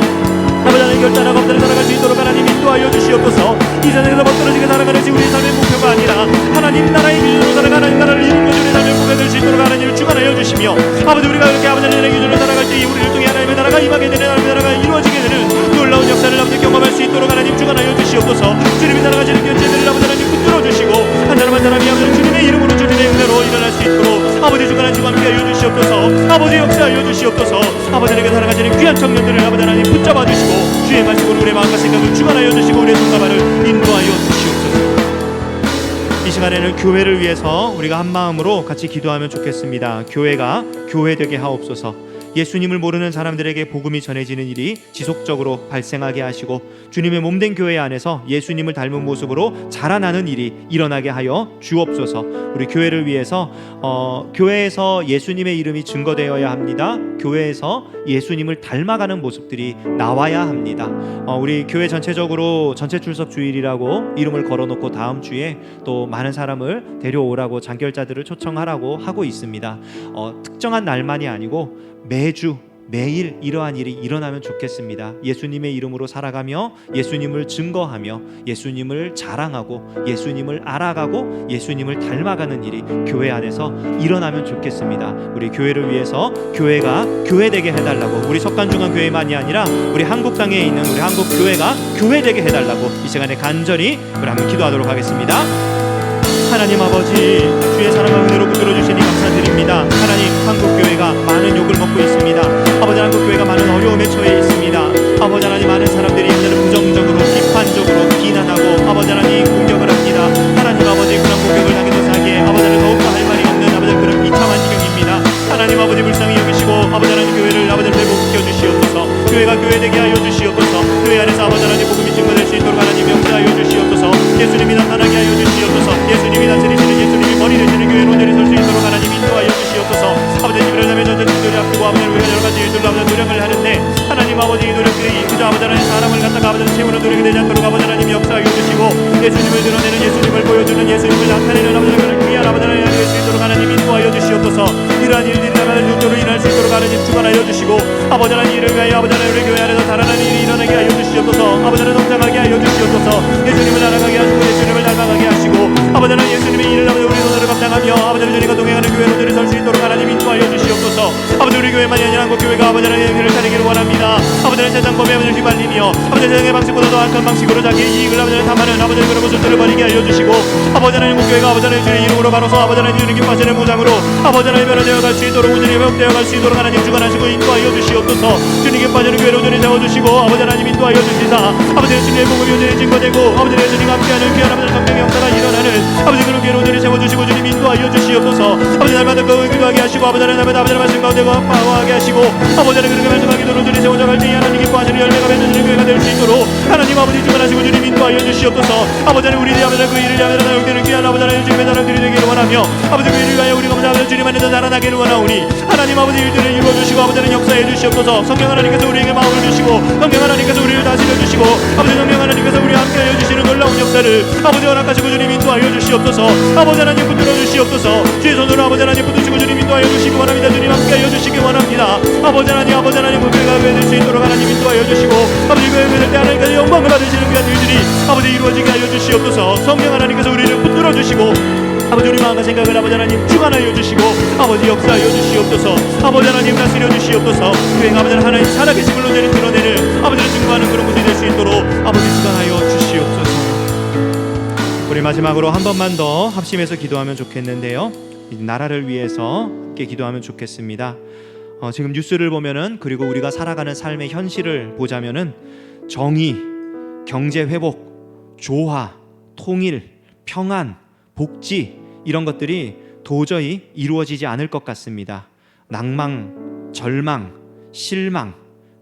아버지 하나님 결단하고 없다를 살아갈 수 있도록 하나님 인도하여 주시옵소서. 이 세상에서 멋들어지게 살아가는 우리의 삶의 목표가 아니라 하나님 나라의 기준으로 살아가 하나님 나라를 이루는 것이 우리의 삶의 목표가 될 수 있도록 하나님을 주관하여 주시며 아버지 우리가 그렇게 아버지 하나님의 기준으로 살아갈 때 우리를 통해 하나님의 나라가 임하게 되는 하나님의 나라가 이루어지게 되는 놀라운 역사를 아버지 경험할 수 있도록 하나님 주관하여 주시옵소서. 주님이 살아가시는 견제들을 아버지 하나님 붙들어 주시고 한 사람 한 사람이 아버지 주님의 이름으로 주님의 은혜로 일어날 수 있도록 아버지 주관하는 주가 함께 하여 주시옵소서. 아버지 역사하여 주시옵소서. 아버지에게 살아가시는 귀한 청년들을 아버지 하나님 붙잡아 주시고 주의 말씀으로 우리의 마음과 생각을 주관하여 주시고 우리의 손과 발을 인도하여 주시옵소서. 이 시간에는 교회를 위해서 우리가 한 마음으로 같이 기도하면 좋겠습니다. 교회가 교회되게 하옵소서. 예수님을 모르는 사람들에게 복음이 전해지는 일이 지속적으로 발생하게 하시고 주님의 몸된 교회 안에서 예수님을 닮은 모습으로 자라나는 일이 일어나게 하여 주옵소서. 우리 교회를 위해서 교회에서 예수님의 이름이 증거되어야 합니다. 교회에서 예수님을 닮아가는 모습들이 나와야 합니다. 우리 교회 전체적으로 전체 출석 주일이라고 이름을 걸어놓고 다음 주에 또 많은 사람을 데려오라고 장결자들을 초청하라고 하고 있습니다. 특정한 날만이 아니고 매주 매일 이러한 일이 일어나면 좋겠습니다. 예수님의 이름으로 살아가며 예수님을 증거하며 예수님을 자랑하고 예수님을 알아가고 예수님을 닮아가는 일이 교회 안에서 일어나면 좋겠습니다. 우리 교회를 위해서 교회가 교회되게 해달라고 우리 석관중앙교회만이 아니라 우리 한국 땅에 있는 우리 한국 교회가 교회되게 해달라고 이 시간에 간절히 우리 한번 기도하도록 하겠습니다. 하나님 아버지 주의 사랑과 은혜로 붙들어 주시니 감사드립니다. 하나님 한국교회가 많은 욕을 먹고 있습니다. 아버지 한국교회가 많은 어려움에 처해 있습니다. 아버지 하나님 많은 사람들이 하나님 부정적으로 비판적으로 비난하고 아버지 하나님 공격을 합니다. 하나님 아버지 그런 공격을 당해도 사기에 아버지 하나님 더욱더 할 말이 없는 아버지 그런 비참한 지경입니다. 하나님 아버지 불쌍히 여기시고 아버지 하나님 교회를 아버지 회복시켜 주시옵소서. 교회가 교회되게 하여 주시옵소서. 교회 안에서 아버지 하나님 복음이 증거될 수 있도록 하나님 역사하여 주시옵소서. 예수님이 나타나게 하여 주시옵소서. 예수님이 다스리시는 예수님이 머리 되시는 교회로 내려설 수 있도록 하나님 인도하여 주시옵소서. 아버지 집을 하면 전쟁들이 앞두고 아버지 우리가 여러 가지 일들로 아버지 노력을 하는데 하나님 아버지 이 노력들이 그저 아버지 하나님 사람을 갖다가 아버지 채우는 노력이 되지 않도록 아버지 하나님 역사하여 주시고 예수님을 드러내는 예수님을 보여주는 예수님을 나타내는 아버지 그런 귀한 아버지 하나님 될 수 있도록 하나님 인도하여 주시옵소서. 이러한 일들이 나가는 용도로 일할 수 있도록 하나님 주관하여 주시고 아버지 하나님 이를 위하여 아버지 하나님 우리 교회 안에서 달아나는 일이 일어나게 하여 주시옵소서. 아버지 하나님 성장하게 하여 주시옵소서. 예수님을 알아가게 하시고 예수님을 닮아가게 하시고 아버지 하나님 예수님의 일을 아버지 우리 손으로 감당하며 아버지 하나님 저희가 동행하는 교회로 들이설 수 있도록 하나님 인도하여 주시옵소서. 아버지 우리 교회만이 아니라 한국 교회가 아버지 하나님의 길을 다니기를 원합니다. 아버지 하나님 세상 법에 아버지 휘말리며 아버지 세상의 방식보다도 악한 방식으로 자기의 이익을 아버지 하나님 담하는 아버지 그런 모습들을 버리게 하여 주시고 아버지 하나님 교회가 아버지 하나님 주의 이름으로 바로서 아버지 하나님 주님 기뻐하시는 무장으로 아버지 하나님 변화되어 갈 수 있도록 온전히 회복되어 갈 수 있도록 하나님 주관하시고 인도하여 주시옵소서. 주님께 빠지는 교회로 온전히 세워주시고 아버지 하나님 인도하여 주시사 아버지 주님의 복음이 온전히 증거되고 아버지 주님과 함께하는 귀한 아버지 성령의 역사가 일어나는 아버지 그런 교회로 온전히 세워주시고 주님 인도하여 주시옵소서. 아버지 날마다 그 기도하게 하시고 아버지 하나님 아버지 말씀 가운데 파워하게 하시고 아버지 하나님 그렇게 말씀하기 기도를 드리 세워져갈 때 하나님 기뻐하시는 열매가 맺어지는 교회가 될 수 있도록 하나님 아버지 주관하시고 주님 인도하여 주시옵소서. 아버지 하나님 우리 아버지 그 일을 향하여 나오기를 귀한 아버지 하나님 주님의 사람들이 되기를 원하며 아버지 그 일을 위하여 우리가 아버지 주님 안에서 자라나기를 원하오니 하나님 아버지 일들을 이루어주시고 아버지 하나님 역사해 주시옵소서. 성령 하나님께서 우리에게 마음을 주시고 성령 하나님께서 우리를 다스려 주시고 아버지 성령 하나님께서 우리와 함께하여 주시는 놀라운 역사를 아버지 허락하시고 주님 인도하여 주시옵소서. 아버지 하나님 붙들어 주시옵소서. 주의 손으로 아버지 하나님 붙드시고 주님 인도하여 주시기 원합니다. 주님 함께하여 주시기 원합니다. 아버지 하나님 교회가 될 수 있도록 하나님 인도하여 주시고 아버지 교회가 될 때 하나님께서 영광을 받으시는 귀한 일들이 아버지 이루어지게 하여 주시옵소서. 성령 하나님께서 우리를 붙들어 주시고 아버지 우리 마음과 생각을 아버지 하나님 주관하여 주시고 아버지 역사하여 주시옵소서. 아버지 하나님 다스려 주시옵소서. 교회가 아버지 하나님 살아계심을 온전히 드러내는 아버지를 증거하는 그런 분이 될 수 있도록 아버지 주관하여 주시옵소서. 우리 마지막으로 한 번만 더 합심해서 기도하면 좋겠는데요, 이 나라를 위해서 함께 기도하면 좋겠습니다. 지금 뉴스를 보면은, 그리고 우리가 살아가는 삶의 현실을 보자면은 정의, 경제 회복, 조화, 통일, 평안, 복지 이런 것들이 도저히 이루어지지 않을 것 같습니다. 낭망, 절망, 실망,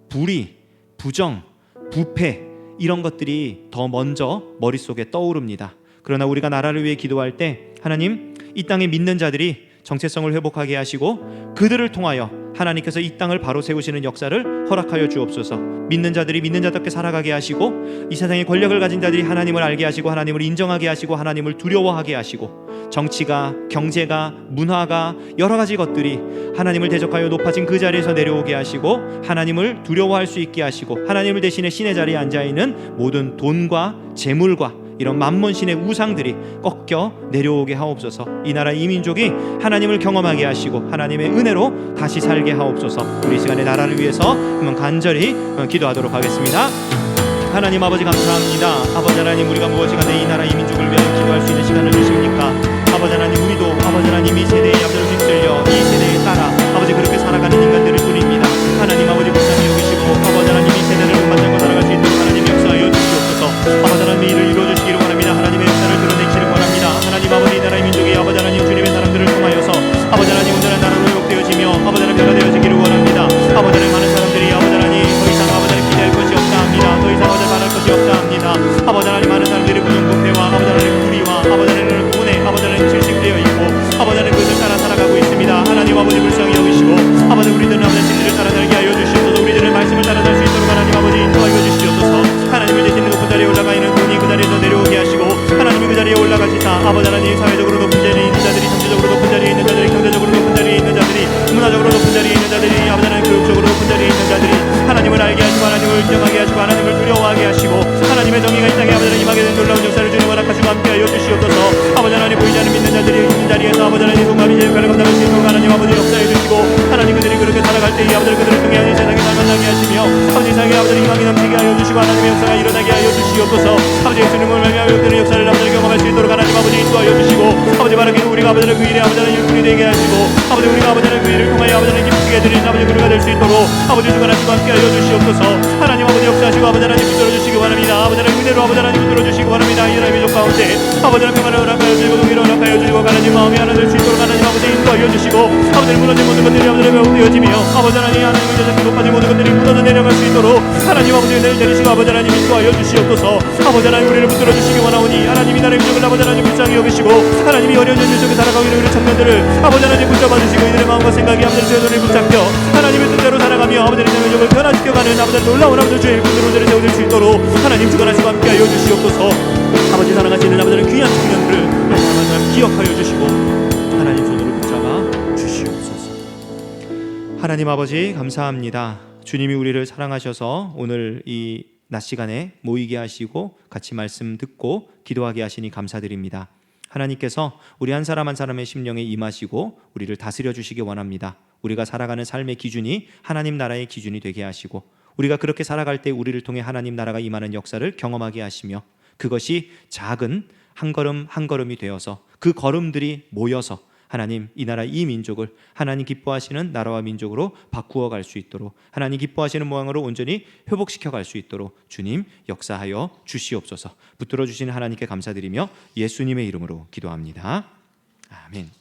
불의, 부정, 부패 이런 것들이 더 먼저 머릿속에 떠오릅니다. 그러나 우리가 나라를 위해 기도할 때 하나님 이 땅에 믿는 자들이 정체성을 회복하게 하시고 그들을 통하여 하나님께서 이 땅을 바로 세우시는 역사를 허락하여 주옵소서. 믿는 자들이 믿는 자답게 살아가게 하시고 이 세상에 권력을 가진 자들이 하나님을 알게 하시고 하나님을 인정하게 하시고 하나님을 두려워하게 하시고 정치가, 경제가, 문화가 여러 가지 것들이 하나님을 대적하여 높아진 그 자리에서 내려오게 하시고 하나님을 두려워할 수 있게 하시고 하나님을 대신해 신의 자리에 앉아있는 모든 돈과 재물과 이런 만몬신의 우상들이 꺾여 내려오게 하옵소서. 이 나라 이 민족이 하나님을 경험하게 하시고 하나님의 은혜로 다시 살게 하옵소서. 우리 시간에 나라를 위해서 한번 간절히 기도하도록 하겠습니다. 하나님 아버지 감사합니다. 아버지 하나님 우리가 무엇이 간에 이 나라 이 민족을 위하여 기도할 수 있는 시간을 주십니까? 아버지 하나님 우리도 아버지 하나님 이 세대의 앞으로 휩쓸려 이 세대에 따라 아버지 그렇게 살아가는 인간들을 뿐입니다. 하나님 아버지 불쌍히 여기시고 아버지 하나님 이 세대를 만들고 살아갈 수 있도록 하나님 역사하여 주시옵소서. 아버지 하나님 이 일을 이루어주시기 원합니다. 하나님의 역사를 드러내시기를 원합니다. 하나님 아버지 이 나라의 민족이 아버지 하나님 주님의 사람들을 통하여서 아버지 하나님 온전한 나라로 회복되어지며 아버지 하나님 변화되어지기를 원합니다. 아버지 하나님 많은 사람들이 아버지 하나님 더 이상 아버지 하나님 기대할 것이 없다 합니다. 더 이상 아버지 바랄 것이 없다 합니다. 아버지 하나님 많은 사람들이 부정부패와 아버지 하나님 불의와 아버지 하나님 돈에 아버지 하나님 질식되어 있고 아버지 하나님 그것을 따라 살아가고 있습니다. 하나님 아버지 불쌍히 여기시고 아버지 우리들은 아버지 진리를 따라 살게 하여 주시옵소서. 우리들의 말씀을 따라 살 수 있도록 하나님 아버지 인도하여 주시옵소서. 하나님을 대신에 높은 자리에 올라가 있는 돈이 그 자리에서 내려오게 하시고 하나님이 그 자리에 올라가시사 아버지 하나님 사회적으로 높은 자리에 있는 자들이, 정치적으로 높은 자리에 있는 자들이, 경제적으로 높은 자리에 있는 자들이, 문화적으로 높은 자리에 있는 자들이, 아버지 하나님 교육적으로 높은 자리에 있는 자들이 하나님을 알게 하시고 하나님을 인정하게 하시고 하나님을 두려워하게 하시고 하나님의 정의가 이 땅에 아버지 하나님 임하게 된 놀라운 역사를 주님 허락하시고 함께하여 주시옵소서. 아버지 하나님 보이지 않는 믿는 자들이 있는 자리에서 아버지 하나님 손과 비제 역할을 감당할 수 있도록 하나님 아버지 역사해 주시고 하나님 그들이 그렇게 살아갈 때 이 아버지를 그들을 통해 이 세상에 살만나게 하시며 아버지 세상에 아버지 희망이 넘치게 하여 주시고 하나님의 역사가 일어나게 하여 주시옵소서. 아버지 예수님을 말미암아 그들의 역사를 아버지 경험할 수 있도록 하나님 아버지 인도하여 주시고 아버지 바라기를 우리가 아버지를 그 일에 아버지 하나님 일꾼이 되게 하시고 아버지 우리가 아버지 하나님 그 일을 통하여 아버지 하나님 기쁘게 해드리는 아버지 그루가 될 수 있도록 아버지 주관하시고 함께하여 주시옵소서. 하나님 아버지 역사하시고 아버지 하나님 붙들어 주시기 원합니다. 아버지 하나님 은혜로 아버지 하나님 붙들어 주시기 원합니다. 이 나라의 민족 가운데 아버지 하나님 평안을 허락하여 주시고 동의를 허락하여 주시고 하나님 마음이 하나 될 수 있도록 하나님 아버지 인도하여 주시고 아버지 무너진 모든 것들이 아버지 하나님 회복되어지며 아버지 하나님 하나님을 대적해 높아진 모든 것들이 무너져 내려갈 수 있도록 하나님 아버지 은혜를 내리시고 아버지 하나님 인도하여 주시옵소서. 아버지 하나님 우리를 붙들어 주시기 원하오니 하나님 이 나라의 민족을 아버지 하나님 불쌍히 여기시고 하나님이 어려운 현실 속에 살아가고 있는 우리 청년들을 아버지 하나님 붙잡아 주시고 이들의 마음과 생각이 아버지 주의 손에 붙잡혀 하나님의 뜻대로 살아가며 아버지 하나님의 민족을 변화시켜가는 아버지 놀라운 아버지 주의 일꾼들을 온전히 세워줄 수 있도록 하나님 주관하시고 함께하여 주시옵소서. 아버지 살아가시는 아버지는 귀한 청년들을 아버지 기억하여 주시고 하나님 손으로 붙잡아 주시옵소서. 하나님 아버지 감사합니다. 주님이 우리를 사랑하셔서 오늘 이 낮 시간에 모이게 하시고 같이 말씀 듣고 기도하게 하시니 감사드립니다. 하나님께서 우리 한 사람 한 사람의 심령에 임하시고 우리를 다스려 주시기 원합니다. 우리가 살아가는 삶의 기준이 하나님 나라의 기준이 되게 하시고 우리가 그렇게 살아갈 때 우리를 통해 하나님 나라가 임하는 역사를 경험하게 하시며 그것이 작은 한 걸음 한 걸음이 되어서 그 걸음들이 모여서 하나님 이 나라 이 민족을 하나님 기뻐하시는 나라와 민족으로 바꾸어 갈 수 있도록 하나님 기뻐하시는 모양으로 온전히 회복시켜 갈 수 있도록 주님 역사하여 주시옵소서. 붙들어 주시는 하나님께 감사드리며 예수님의 이름으로 기도합니다. 아멘.